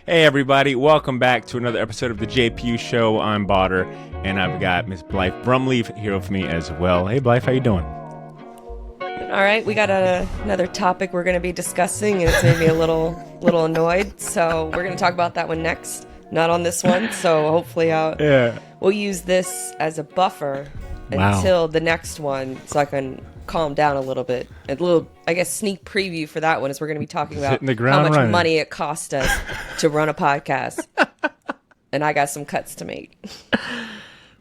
Hey everybody, welcome back to another episode of the JPU Show. I'm Botter, and I've got Miss Blythe Brumleve here with me as well. Hey Blythe, how you doing? All right, we got another topic we're going to be discussing, and it's made me a little annoyed. So we're going to talk about that one next, not on this one. So hopefully, we'll use this as a buffer Wow. until the next one, so I can calm down a little bit. A little, I guess, sneak preview for that one is we're going to be talking about Hitting the how ground much running. money it cost us to run a podcast, and I got some cuts to make.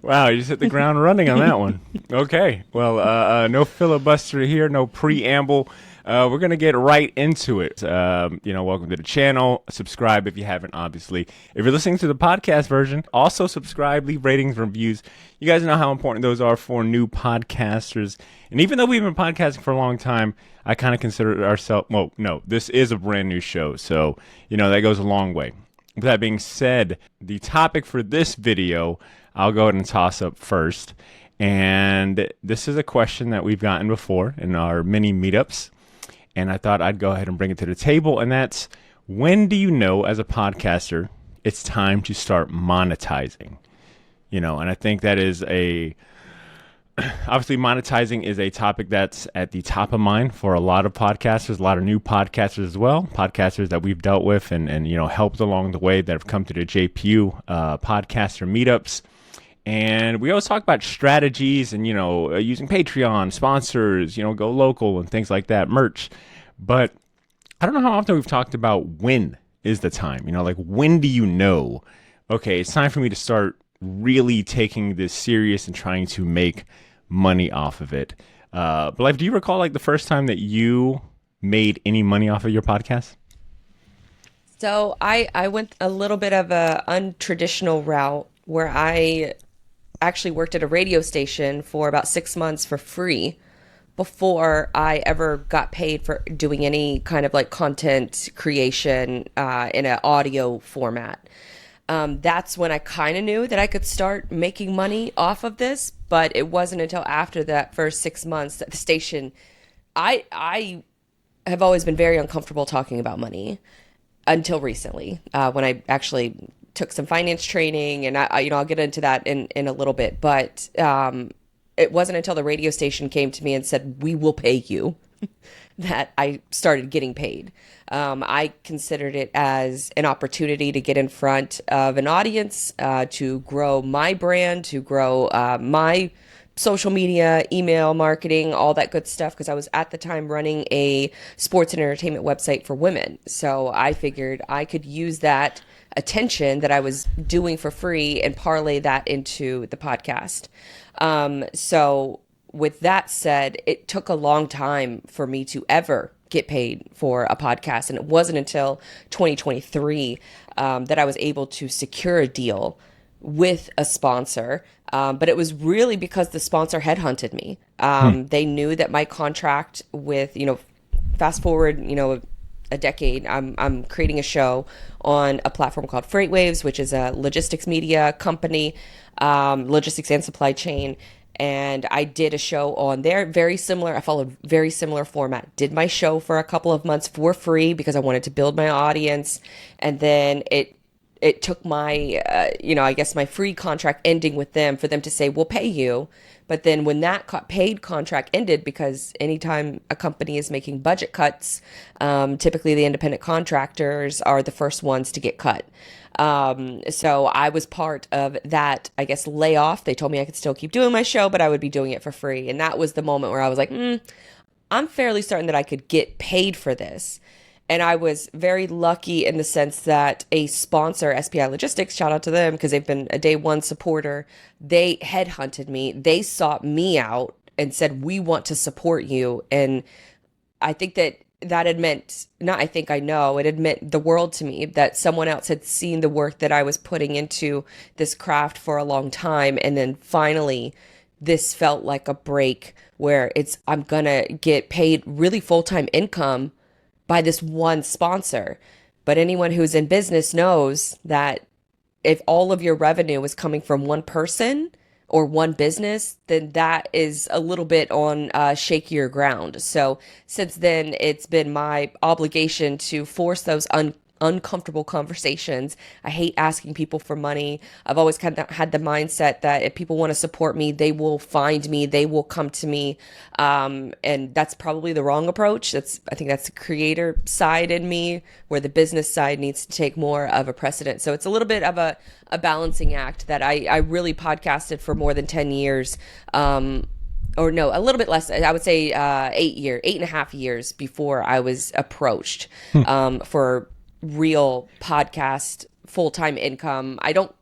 Wow, you just hit the ground running on that one. Okay, well, no filibuster here, no preamble. We're going to get right into it. Welcome to the channel. Subscribe if you haven't, obviously. If you're listening to the podcast version, also subscribe, leave ratings, reviews. You guys know how important those are for new podcasters. And even though we've been podcasting for a long time, I kind of consider ourselves, well, no, this is a brand new show. So, that goes a long way. With that being said, the topic for this video, I'll go ahead and toss up first. And this is a question that we've gotten before in our mini meetups. And I thought I'd go ahead and bring it to the table. And that's, when do you know as a podcaster it's time to start monetizing? And I think that is obviously monetizing is a topic that's at the top of mind for a lot of podcasters, a lot of new podcasters as well, podcasters that we've dealt with and helped along the way that have come to the JPU podcaster meetups. And we always talk about strategies and, using Patreon, sponsors, go local and things like that, merch. But I don't know how often we've talked about when is the time, like when do you know, okay, it's time for me to start really taking this serious and trying to make money off of it. But like, do you recall like the first time that you made any money off of your podcast? So I went a little bit of a untraditional route where I actually worked at a radio station for about 6 months for free before I ever got paid for doing any kind of like content creation in an audio format. That's when I kind of knew that I could start making money off of this, but it wasn't until after that first 6 months that the station, I have always been very uncomfortable talking about money until recently, when I actually took some finance training, and I'll get into that in a little bit, but it wasn't until the radio station came to me and said, "We will pay you," that I started getting paid. I considered it as an opportunity to get in front of an audience, to grow my brand, to grow my social media, email marketing, all that good stuff, because I was at the time running a sports and entertainment website for women. So I figured I could use that attention that I was doing for free and parlay that into the podcast. So with that said, it took a long time for me to ever get paid for a podcast. And it wasn't until 2023 that I was able to secure a deal with a sponsor. But it was really because the sponsor headhunted me. They knew that my contract with, fast forward, a decade, I'm creating a show on a platform called FreightWaves, which is a logistics media company, logistics and supply chain. And I did a show on there, very similar. I followed very similar format. Did my show for a couple of months for free because I wanted to build my audience. And then it took my, I guess my free contract ending with them for them to say, we'll pay you. But then when that paid contract ended, because anytime a company is making budget cuts, typically the independent contractors are the first ones to get cut. So I was part of that, I guess, layoff. They told me I could still keep doing my show, but I would be doing it for free. And that was the moment where I was like, I'm fairly certain that I could get paid for this. And I was very lucky in the sense that a sponsor, SPI Logistics, shout out to them because they've been a day one supporter. They headhunted me. They sought me out and said, we want to support you. And I think that had meant, not I think I know, it had meant the world to me that someone else had seen the work that I was putting into this craft for a long time. And then finally, this felt like a break where I'm going to get paid really full-time income by this one sponsor. But anyone who's in business knows that if all of your revenue is coming from one person or one business, then that is a little bit on shakier ground. So since then, it's been my obligation to force those uncomfortable conversations. I hate asking people for money. I've always kind of had the mindset that if people want to support me, they will find me, they will come to me. And that's probably the wrong approach. I think that's the creator side in me, where the business side needs to take more of a precedent. So it's a little bit of a balancing act that I really podcasted for more than 10 years. Or no, a little bit less. I would say 8.5 years before I was approached for real podcast full-time income. I don't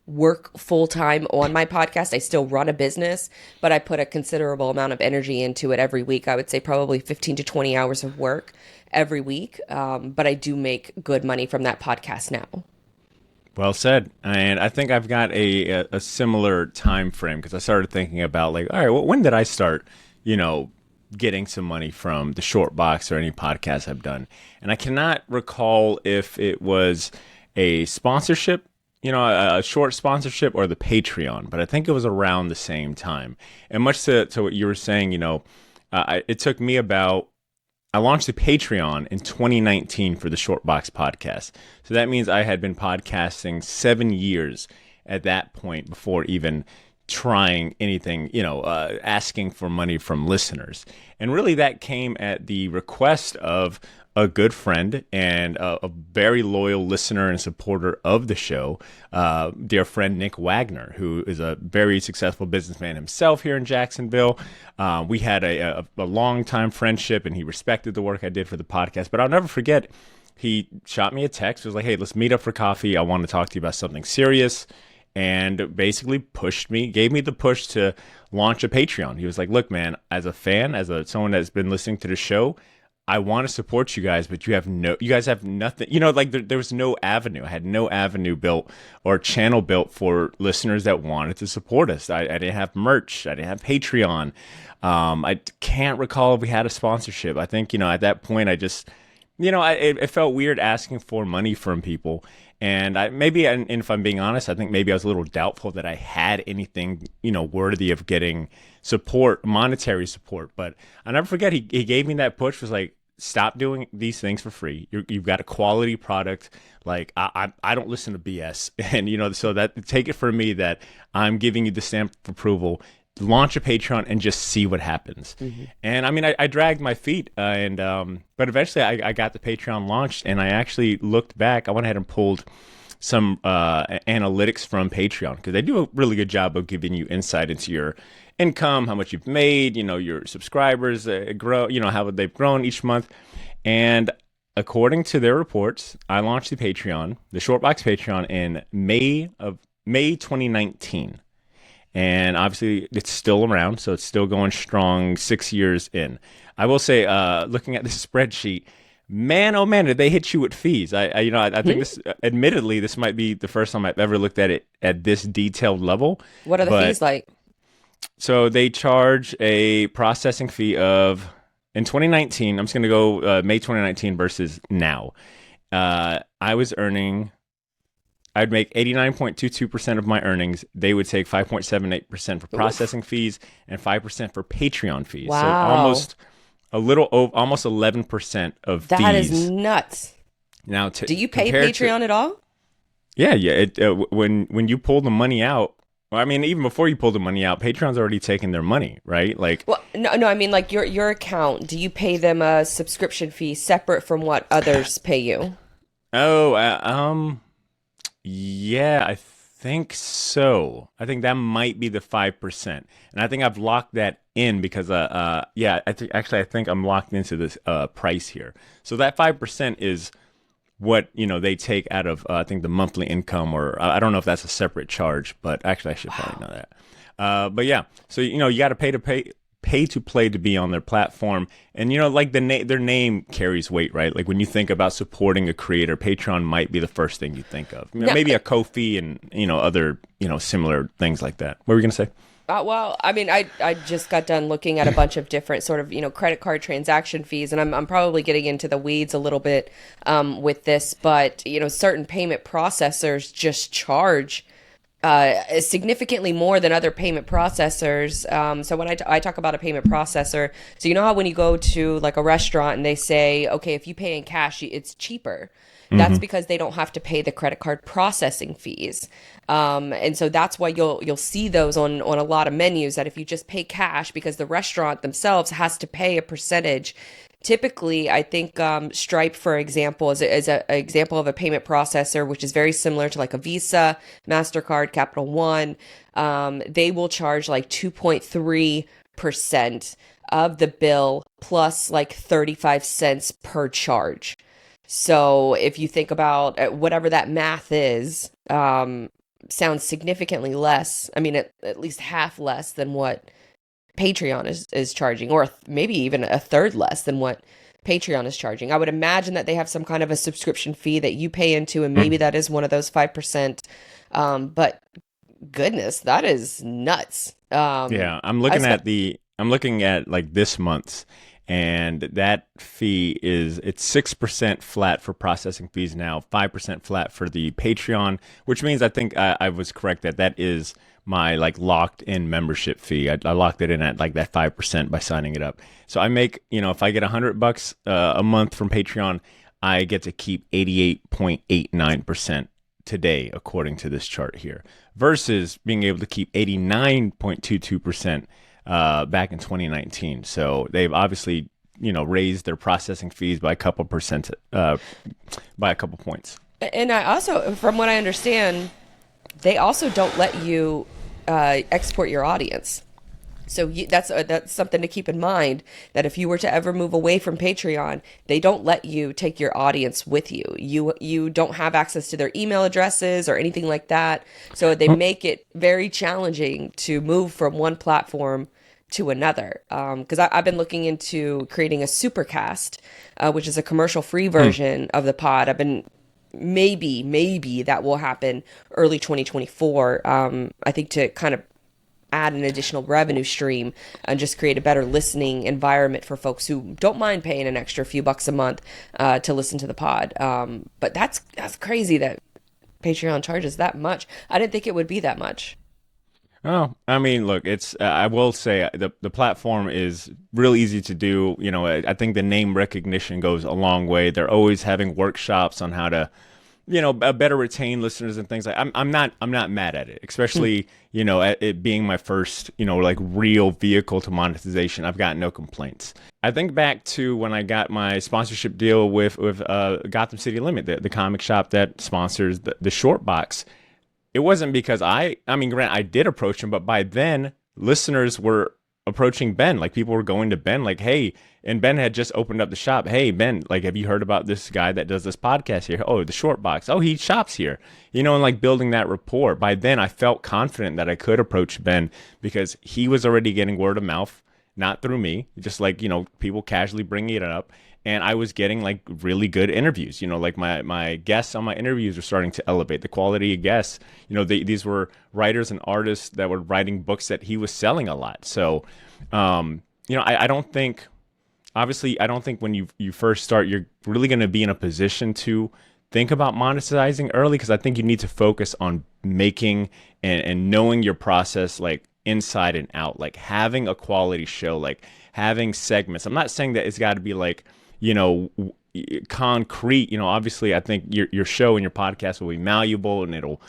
work full-time on my podcast. I still run a business, but I put a considerable amount of energy into it every week. I would say probably 15 to 20 hours of work every week. But I do make good money from that podcast now. Well said. And I think I've got a similar time frame, because I started thinking about like, all right, well, when did I start, getting some money from the short box or any podcast I've done? And I cannot recall if it was a sponsorship, a short sponsorship, or the Patreon, but I think it was around the same time. And much to what you were saying, it took me I launched the Patreon in 2019 for the Shortbox podcast. So that means I had been podcasting 7 years at that point before even trying anything, asking for money from listeners. And really that came at the request of a good friend and a very loyal listener and supporter of the show, dear friend Nick Wagner, who is a very successful businessman himself here in Jacksonville. We had a long time friendship, and he respected the work I did for the podcast. But I'll never forget, he shot me a text. It was like, hey, let's meet up for coffee. I want to talk to you about something serious. And basically gave me the push to launch a Patreon. He was like, look, man, as a fan, someone that's been listening to the show, I want to support you guys, but you guys have nothing, there was no avenue. I had no avenue built or channel built for listeners that wanted to support us. I didn't have merch. I didn't have Patreon. I can't recall if we had a sponsorship. I think, at that point I just, it felt weird asking for money from people. And and if I'm being honest, I think maybe I was a little doubtful that I had anything, worthy of getting support, monetary support. But I'll never forget, he gave me that push, was like, stop doing these things for free. You've got a quality product. Like, I don't listen to BS. And, so that, take it from me that I'm giving you the stamp of approval. Launch a Patreon and just see what happens. Mm-hmm. And I dragged my feet, but eventually I got the Patreon launched, and I actually looked back. I went ahead and pulled some analytics from Patreon, because they do a really good job of giving you insight into your income, how much you've made, your subscribers grow, how they've grown each month. And according to their reports, I launched the Patreon, the Shortbox Patreon, in May 2019. And obviously it's still around, so it's still going strong 6 years in. I will say, looking at this spreadsheet, man, oh man, did they hit you with fees? I think this, admittedly, this might be the first time I've ever looked at it at this detailed level. What are the fees like? So they charge a processing fee of, in 2019, I'm just going to go May 2019 versus now. I'd make 89.22% of my earnings. They would take 5.78% for processing fees and 5% for Patreon fees. Wow. So almost 11% of fees. That is nuts. Now, do you pay Patreon at all? Yeah. When you pull the money out, well, I mean, even before you pull the money out, Patreon's already taken their money, right? Like, well, no, I mean, like your account. Do you pay them a subscription fee separate from what others pay you? Yeah, I think so. I think that might be the 5%. And I think I've locked that in because, I think I'm locked into this price here. So that 5% is what, they take out of, I think, the monthly income, or I don't know if that's a separate charge, but actually I should probably know that. But yeah, so, you got to pay to play to be on their platform. And, like their name carries weight, right? Like when you think about supporting a creator, Patreon might be the first thing you think of. Maybe a Ko-fi and, other, similar things like that. What were you going to say? Well, I mean, I just got done looking at a bunch of different sort of, credit card transaction fees, and I'm probably getting into the weeds a little bit with this, but, certain payment processors just charge significantly more than other payment processors. So when I talk about a payment processor, so how when you go to like a restaurant and they say, okay, if you pay in cash, it's cheaper. That's because they don't have to pay the credit card processing fees. And so that's why you'll see those on a lot of menus, that if you just pay cash, because the restaurant themselves has to pay a percentage. Typically, I think Stripe, for example, is an example of a payment processor, which is very similar to like a Visa, MasterCard, Capital One. They will charge like 2.3% of the bill plus like 35 cents per charge. So if you think about whatever that math is, sounds significantly less. I mean, at least half less than what Patreon is charging, or maybe even a third less than what Patreon is charging. I would imagine that they have some kind of a subscription fee that you pay into, and maybe that is one of those 5%. But goodness, that is nuts. Yeah, I spent I'm looking at like this month's, and that fee is it's 6% flat for processing fees now, 5% flat for the Patreon, which means I think I was correct that that is my like locked in membership fee. I locked it in at like that 5% by signing it up. So I make, if I get $100 a month from Patreon, I get to keep 88.89% today, according to this chart here, versus being able to keep 89.22% back in 2019. So they've obviously, raised their processing fees by a couple percent, by a couple points. and I also, from what I understand, they also don't let you export your audience. So that's something to keep in mind, that if you were to ever move away from Patreon, they don't let you take your audience with you. You don't have access to their email addresses or anything like that. So they make it very challenging to move from one platform to another. Because I've been looking into creating a supercast, which is a commercial free version of the pod. I've been maybe that will happen early 2024. I think to kind of add an additional revenue stream and just create a better listening environment for folks who don't mind paying an extra few bucks a month to listen to the pod. But that's crazy that Patreon charges that much. I didn't think it would be that much. Oh, I mean, look, it's I will say the platform is real easy to do. I think the name recognition goes a long way. They're always having workshops on how to, better retain listeners and things like. I'm not mad at it, especially at it being my first like real vehicle to monetization. I've got no complaints. I think back to when I got my sponsorship deal with Gotham City Limit, the comic shop that sponsors the short box. It wasn't because I mean, Grant, I did approach him, but by then listeners were approaching Ben. Like people were going to Ben like, hey, and Ben had just opened up the shop. Hey, Ben, like, have you heard about this guy that does this podcast here? Oh, the short box. Oh, he shops here, and like building that rapport. By then I felt confident that I could approach Ben because he was already getting word of mouth, not through me, just like, people casually bringing it up. And I was getting like really good interviews, like my guests on my interviews were starting to elevate the quality of guests. These were writers and artists that were writing books that he was selling a lot. So, I don't think, obviously, I don't think when you first start, you're really going to be in a position to think about monetizing early, because I think you need to focus on making and knowing your process like inside and out, like having a quality show, like having segments. I'm not saying that it's got to be like, concrete. Obviously I think your show and your podcast will be malleable and it'll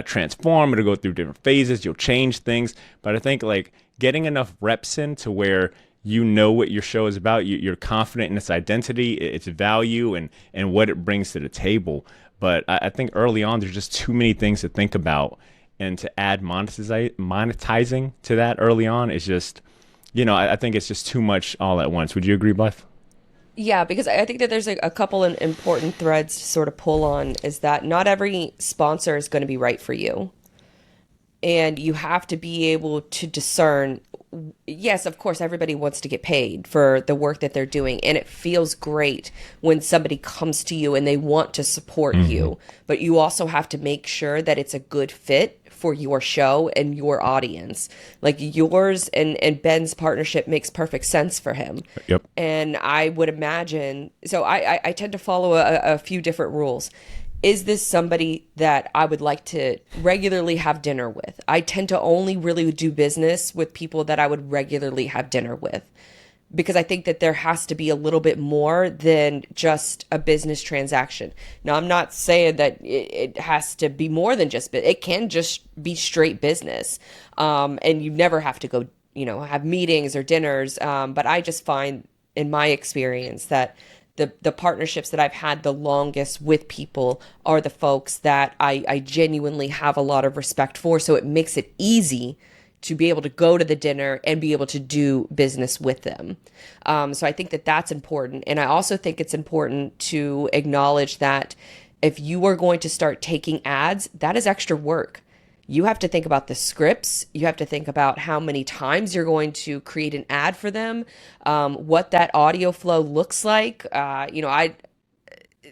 transform. It'll go through different phases. You'll change things. But I think like getting enough reps in to where what your show is about, you're confident in its identity, its value, and what it brings to the table. But I think early on, there's just too many things to think about. And to add monetizing to that early on is just, I think it's just too much all at once. Would you agree, Blythe? Yeah, because I think that there's a couple of important threads to sort of pull on, is that not every sponsor is going to be right for you. And you have to be able to discern. Yes, of course, everybody wants to get paid for the work that they're doing. And it feels great when somebody comes to you and they want to support you. But you also have to make sure that it's a good fit for your show and your audience. Like yours and Ben's partnership makes perfect sense for him. Yep. And I would imagine, so I tend to follow a few different rules. Is this somebody that I would like to regularly have dinner with? I tend to only really do business with people that I would regularly have dinner with. because I think that there has to be a little bit more than just a business transaction. Now, I'm not saying that it has to be more than just, it can just be straight business. And you never have to go, have meetings or dinners. But I just find in my experience that the partnerships that I've had the longest with people are the folks that I genuinely have a lot of respect for. So it makes it easy to be able to go to the dinner and be able to do business with them. So I think that that's important. And I also think it's important to acknowledge that if you are going to start taking ads, that is extra work. You have to think about the scripts. You have to think about how many times you're going to create an ad for them, what that audio flow looks like.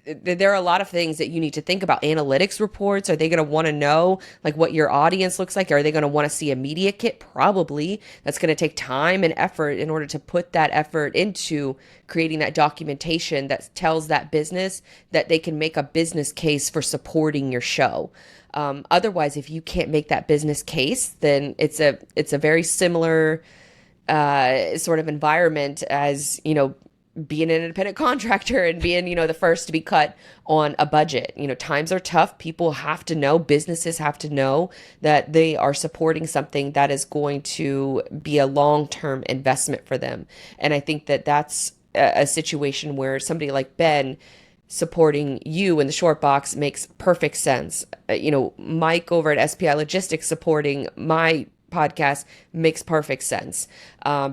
There are a lot of things that you need to think about. Analytics reports, are they going to want to know like what your audience looks like? Are they going to want to see a media kit? Probably. That's going to take time and effort in order to put that effort into creating that documentation that tells that business that they can make a business case for supporting your show. Otherwise, if you can't make that business case, then it's a very similar sort of environment as being an independent contractor and being, the first to be cut on a budget. Times are tough. People have to know, businesses have to know that they are supporting something that is going to be a long-term investment for them. And I think that that's a situation where somebody like Ben supporting you in the short box makes perfect sense. Mike over at SPI Logistics supporting my podcast makes perfect sense,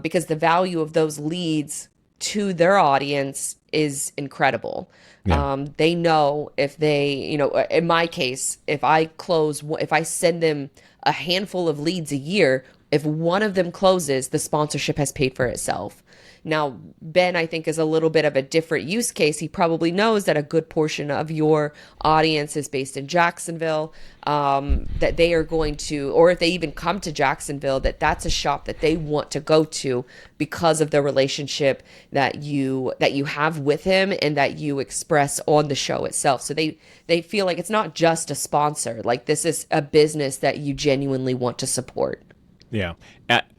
because the value of those leads to their audience is incredible. Yeah. They know if they, in my case, if I send them a handful of leads a year, if one of them closes, the sponsorship has paid for itself. Now, Ben, I think, is a little bit of a different use case. He probably knows that a good portion of your audience is based in Jacksonville, that they are going to, or if they even come to Jacksonville, that's a shop that they want to go to because of the relationship that you have with him and that you express on the show itself. So they feel like it's not just a sponsor, like this is a business that you genuinely want to support. Yeah.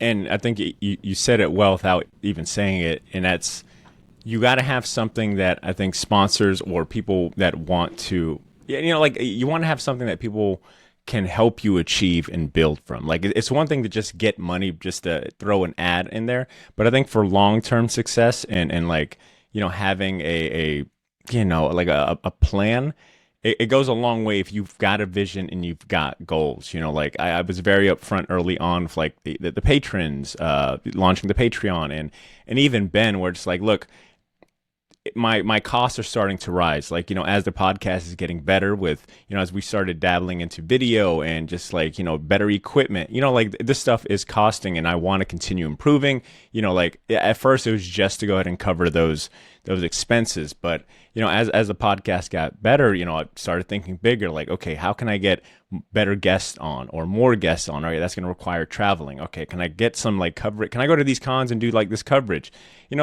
And I think you said it well without even saying it. And that's, you got to have something that I think sponsors or people that want to, like you want to have something that people can help you achieve and build from. Like it's one thing to just get money, just to throw an ad in there. But I think for long-term success and like, having like a plan, it goes a long way if you've got a vision and you've got goals. Like I was very upfront early on with like the patrons, launching the Patreon, and even Ben, where it's like, look, my costs are starting to rise. Like, as the podcast is getting better with, as we started dabbling into video and just like, better equipment, like this stuff is costing and I want to continue improving. Like at first it was just to go ahead and cover those expenses. But, as the podcast got better, I started thinking bigger, like, okay, how can I get better guests on or more guests on? All right, that's going to require traveling. Okay, can I get some like coverage? Can I go to these cons and do like this coverage?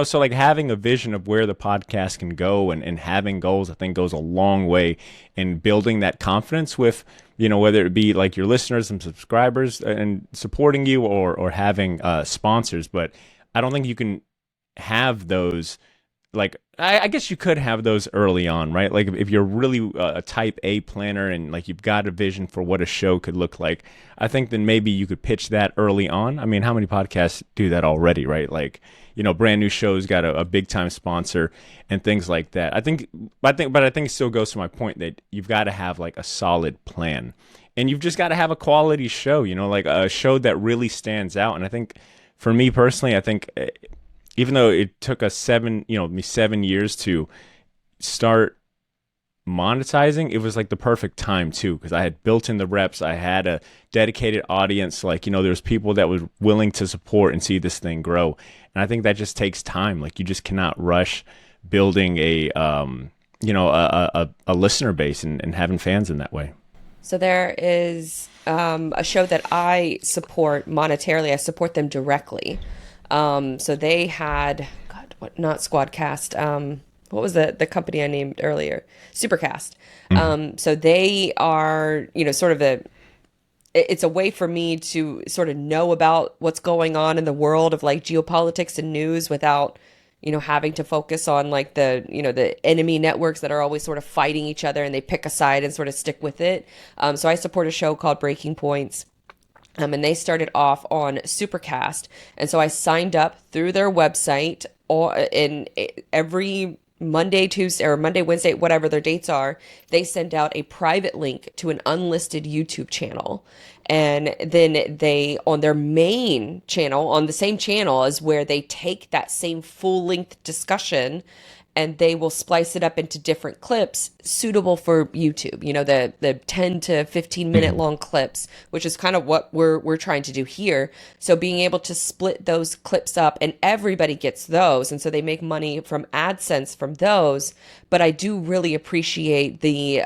So like having a vision of where the podcast can go and having goals, I think goes a long way in building that confidence with, whether it be like your listeners and subscribers and supporting you or having sponsors. But I don't think you can have those. Like, I guess you could have those early on, right? Like if you're really a type A planner and like you've got a vision for what a show could look like, I think then maybe you could pitch that early on. I mean, how many podcasts do that already, right? Like, brand new shows got a big time sponsor and things like that. I think it still goes to my point that you've got to have like a solid plan, and you've just got to have a quality show, like a show that really stands out. And I think for me personally, I think even though it took us 7 years to start monetizing, it was like the perfect time too, because I had built in the reps. I had a dedicated audience. Like, there's people that were willing to support and see this thing grow. And I think that just takes time. Like you just cannot rush building a listener base and having fans in that way. So there is a show that I support monetarily. I support them directly. So they had, God, what, not Squadcast. What was the company I named earlier? Supercast. So they are, sort of it's a way for me to sort of know about what's going on in the world of like geopolitics and news without, having to focus on like the enemy networks that are always sort of fighting each other and they pick a side and sort of stick with it. So I support a show called Breaking Points. And they started off on Supercast. And so I signed up through their website in every Monday, Tuesday, or Monday, Wednesday, whatever their dates are. They send out a private link to an unlisted YouTube channel. And then they, on their main channel, on the same channel, is where they take that same full length discussion and they will splice it up into different clips suitable for YouTube. The 10 to 15 minute long clips, which is kind of what we're trying to do here. So being able to split those clips up and everybody gets those. And so they make money from AdSense from those. But I do really appreciate the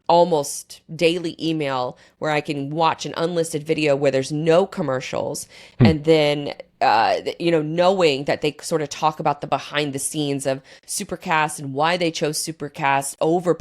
almost daily email where I can watch an unlisted video where there's no commercials, and then knowing that they sort of talk about the behind the scenes of Supercast and why they chose Supercast over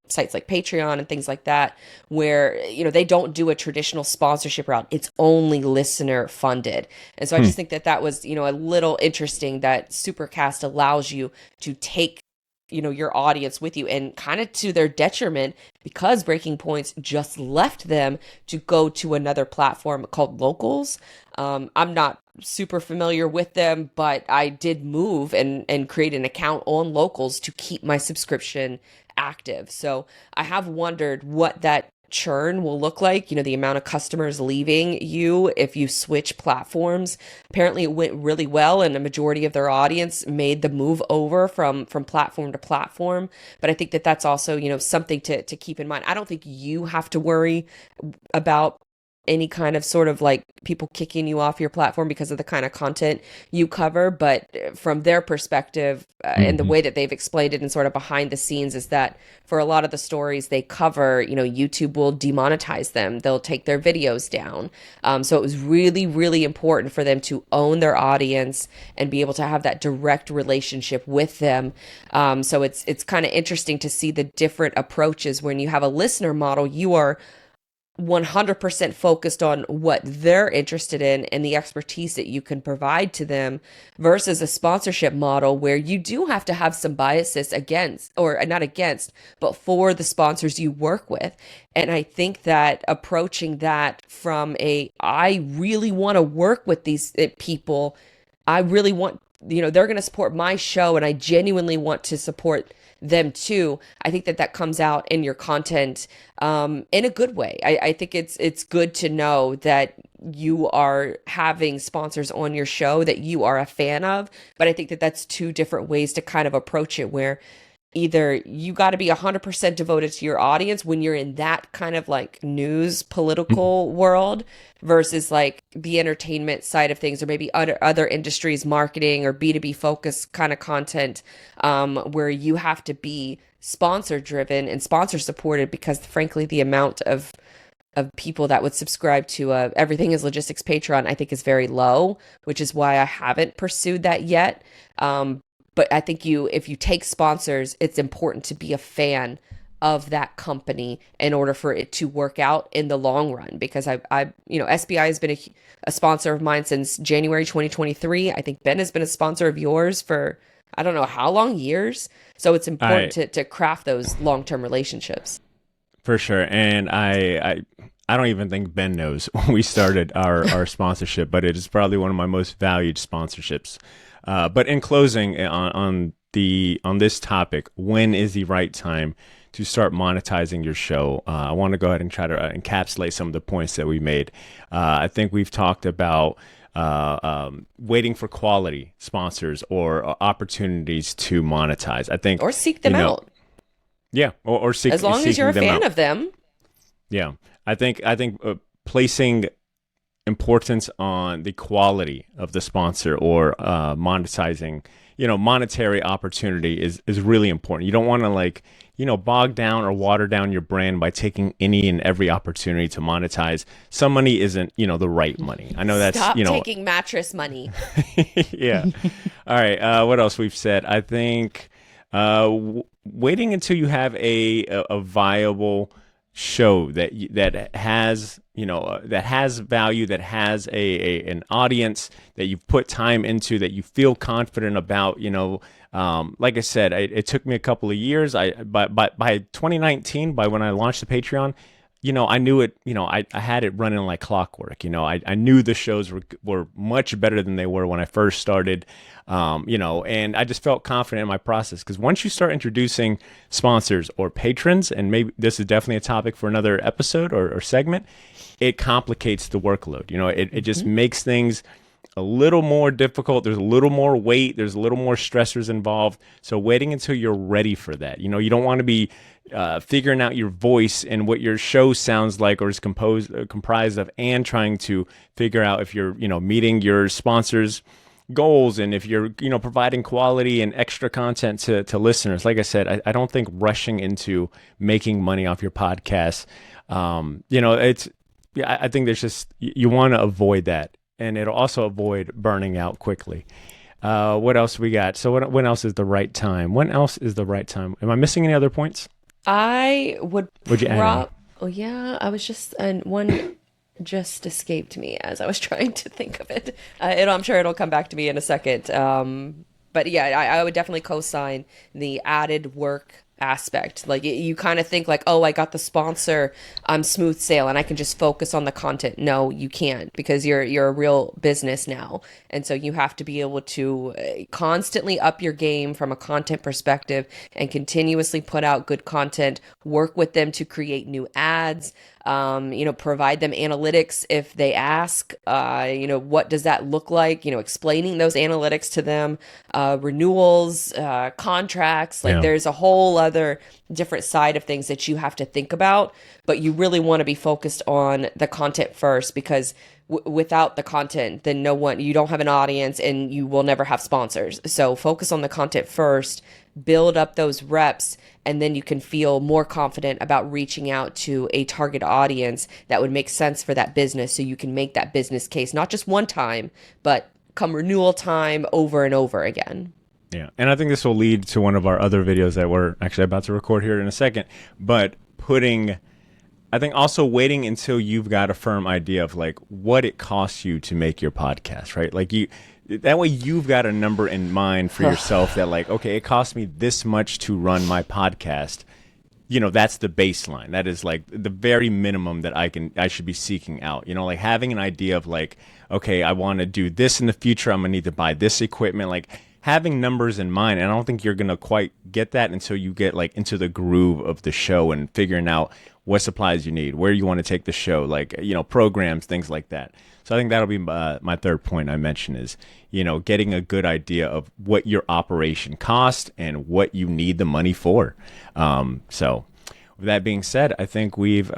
sites like Patreon and things like that, where they don't do a traditional sponsorship route. It's only listener funded. And so I just think that was a little interesting that Supercast allows you to take your audience with you, and kind of to their detriment, because Breaking Points just left them to go to another platform called Locals. I'm not super familiar with them, but I did move and create an account on Locals to keep my subscription active. So I have wondered what that churn will look like, the amount of customers leaving you if you switch platforms. Apparently it went really well, and a majority of their audience made the move over from platform to platform. But I think that that's also, something to keep in mind. I don't think you have to worry about any kind of sort of like people kicking you off your platform because of the kind of content you cover. But from their perspective, and the way that they've explained it and sort of behind the scenes, is that for a lot of the stories they cover, YouTube will demonetize them. They'll take their videos down. So it was really, really important for them to own their audience and be able to have that direct relationship with them. So it's kind of interesting to see the different approaches. When you have a listener model, you are 100% focused on what they're interested in and the expertise that you can provide to them, versus a sponsorship model where you do have to have some biases against, or not against, but for the sponsors you work with. And I think that approaching that from I really want to work with these people. I really want, they're going to support my show, and I genuinely want to support them too. I think that comes out in your content in a good way. I think it's good to know that you are having sponsors on your show that you are a fan of. But I think that that's two different ways to kind of approach it, where either you got to be 100% devoted to your audience when you're in that kind of like news political world, versus like the entertainment side of things, or maybe other industries, marketing or B2B focused kind of content, where you have to be sponsor driven and sponsor supported, because frankly the amount of people that would subscribe to Everything is Logistics Patreon, I think, is very low, which is why I haven't pursued that yet. But I think if you take sponsors, it's important to be a fan of that company in order for it to work out in the long run. Because SBI has been a sponsor of mine since January 2023. I think Ben has been a sponsor of yours for, I don't know how long, years. So it's important to craft those long-term relationships. For sure. And I don't even think Ben knows when we started our sponsorship, but it is probably one of my most valued sponsorships. But in closing, on this topic, when is the right time to start monetizing your show? I want to go ahead and try to encapsulate some of the points that we made. I think we've talked about waiting for quality sponsors or opportunities to monetize. I think, or seek them out. Yeah, or seek, as long as you're a fan of them. Yeah, I think placing importance on the quality of the sponsor, or monetizing, monetary opportunity is really important. You don't want to bog down or water down your brand by taking any and every opportunity to monetize. Some money isn't, the right money. I know that's, Stop taking mattress money. Yeah. All right. What else we've said? I think waiting until you have a viable show that that has, that has value, that has an audience that you've put time into, that you feel confident about, like I said, it took me a couple of years. By 2019, by when I launched the Patreon, I knew it, I had it running like clockwork. I knew the shows were much better than they were when I first started, and I just felt confident in my process. Because once you start introducing sponsors or patrons, and maybe this is definitely a topic for another episode or segment, it complicates the workload. It just makes things a little more difficult. There's a little more weight. There's a little more stressors involved. So waiting until you're ready for that. You don't want to be figuring out your voice and what your show sounds like or is comprised of, and trying to figure out if you're, meeting your sponsors' goals, and if you're, providing quality and extra content to listeners. Like I said, I don't think rushing into making money off your podcast, I think there's just, you want to avoid that. And it'll also avoid burning out quickly. What else we got? So when else is the right time? When else is the right time? Am I missing any other points? I would Would you add Oh yeah, I was just and one just escaped me as I was trying to think of it. I'm sure it'll come back to me in a second. But yeah, I would definitely co-sign the added work aspect. Like you kind of think like, oh, I got the sponsor, I'm smooth sail and I can just focus on the content. No, you can't, because you're a real business now. And so you have to be able to constantly up your game from a content perspective and continuously put out good content, work with them to create new ads, provide them analytics if they ask, what does that look like? Explaining those analytics to them, renewals, contracts, like there's a whole other different side of things that you have to think about, but you really want to be focused on the content first, because without the content, then you don't have an audience and you will never have sponsors. So focus on the content first, build up those reps, and then you can feel more confident about reaching out to a target audience that would make sense for that business, so you can make that business case, not just one time, but come renewal time, over and over again. Yeah. And I think this will lead to one of our other videos that we're actually about to record here in a second, but I think also waiting until you've got a firm idea of like what it costs you to make your podcast, right? Like that way you've got a number in mind for yourself that like, okay, it costs me this much to run my podcast. That's the baseline. That is like the very minimum that I should be seeking out. Like having an idea of like, okay, I want to do this in the future. I'm gonna need to buy this equipment. Like having numbers in mind. And I don't think you're gonna quite get that until you get like into the groove of the show and figuring out what supplies you need, where you want to take the show, like, programs, things like that. So I think that'll be my third point I mentioned is, getting a good idea of what your operation costs and what you need the money for. So with that being said, I think we've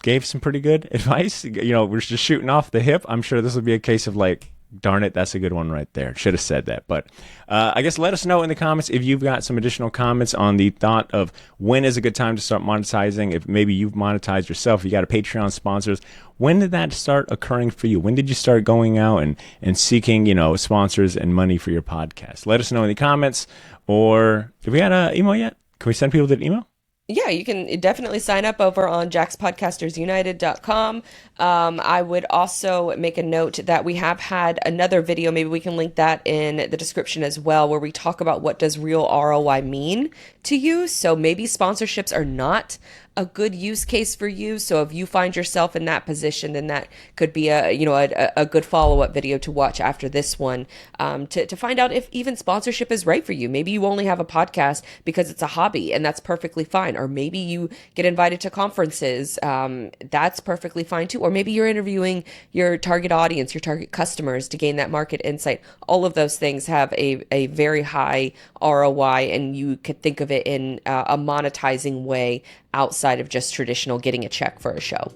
gave some pretty good advice. We're just shooting off the hip. I'm sure this will be a case of like, darn it, that's a good one right there. Should have said that. But I guess let us know in the comments if you've got some additional comments on the thought of when is a good time to start monetizing. If maybe you've monetized yourself, you got a Patreon sponsors. When did that start occurring for you? When did you start going out and seeking, sponsors and money for your podcast? Let us know in the comments. Or if we got an email yet, can we send people to the email? Yeah, you can definitely sign up over on jaxpodcastersunited.com. I would also make a note that we have had another video, maybe we can link that in the description as well, where we talk about what does real ROI mean to you. So maybe sponsorships are not a good use case for you. So if you find yourself in that position, then that could be a good follow-up video to watch after this one, to find out if even sponsorship is right for you. Maybe you only have a podcast because it's a hobby, and that's perfectly fine. Or maybe you get invited to conferences. That's perfectly fine too. Or maybe you're interviewing your target audience, your target customers to gain that market insight. All of those things have a very high ROI, and you could think of it in a monetizing way outside of just traditional getting a check for a show.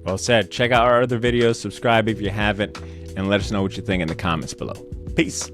Well said. Check out our other videos, subscribe if you haven't, and let us know what you think in the comments below. Peace.